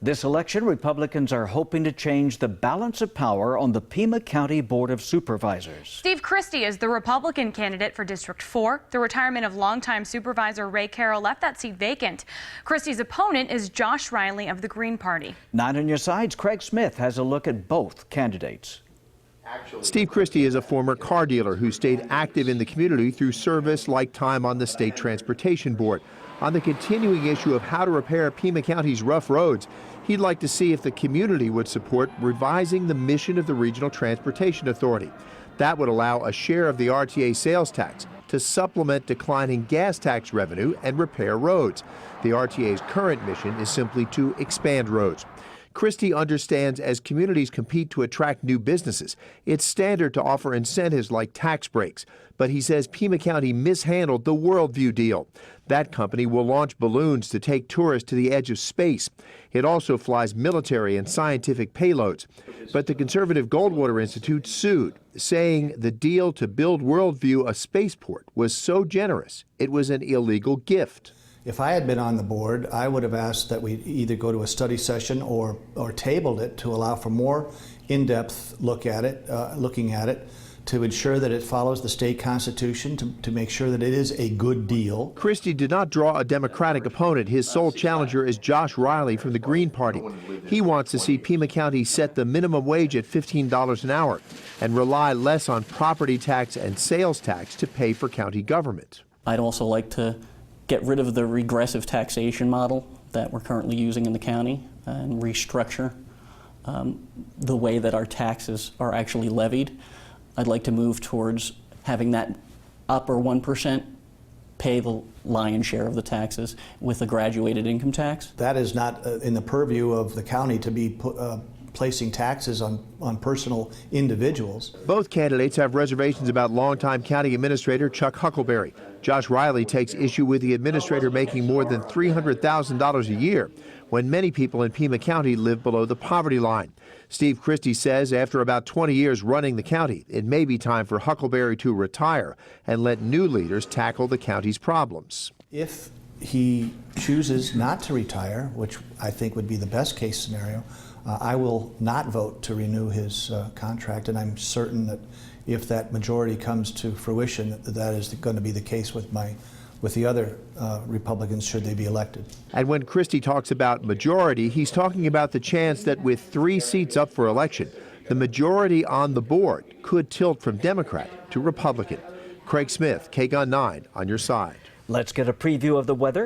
This election, Republicans are hoping to change the balance of power on the Pima County Board of Supervisors. Steve Christie is the Republican candidate for District 4. The retirement of longtime Supervisor Ray Carroll left that seat vacant. Christie's opponent is Josh Riley of the Green Party. 9 on your sides, Craig Smith has a look at both candidates. Steve Christie is a former car dealer who stayed active in the community through service like time on the State Transportation Board. On the continuing issue of how to repair Pima County's rough roads, he'd like to see if the community would support revising the mission of the Regional Transportation Authority. That would allow a share of the RTA sales tax to supplement declining gas tax revenue and repair roads. The RTA's current mission is simply to expand roads. Christie understands as communities compete to attract new businesses, it's standard to offer incentives like tax breaks. But he says Pima County mishandled the Worldview deal. That company will launch balloons to take tourists to the edge of space. It also flies military and scientific payloads. But the conservative Goldwater Institute sued, saying the deal to build Worldview a spaceport was so generous it was an illegal gift. If I had been on the board, I would have asked that we either go to a study session or tabled it to allow for more in-depth looking at it, to ensure that it follows the state constitution, to make sure that it is a good deal. Christie did not draw a Democratic opponent. His sole challenger is Josh Riley from the Green Party. He wants to see Pima County set the minimum wage at $15 an hour and rely less on property tax and sales tax to pay for county government. I'd also like to get rid of the regressive taxation model that we're currently using in the county and restructure the way that our taxes are actually levied. I'd like to move towards having that upper 1% pay the lion's share of the taxes with a graduated income tax. That is not in the purview of the county to be placing taxes on personal individuals. Both candidates have reservations about longtime county administrator Chuck Huckleberry. Josh Riley takes issue with the administrator making more than $300,000 a year, when many people in Pima County live below the poverty line. Steve Christie says after about 20 years running the county, it may be time for Huckleberry to retire and let new leaders tackle the county's problems. If he chooses not to retire, which I think would be the best case scenario, I will not vote to renew his contract, and I'm certain that if that majority comes to fruition, that is going to be the case with the other Republicans should they be elected. And when Christie talks about majority, he's talking about the chance that with 3 seats up for election, the majority on the board could tilt from Democrat to Republican. Craig Smith, KGUN-9 on your side. Let's get a preview of the weather.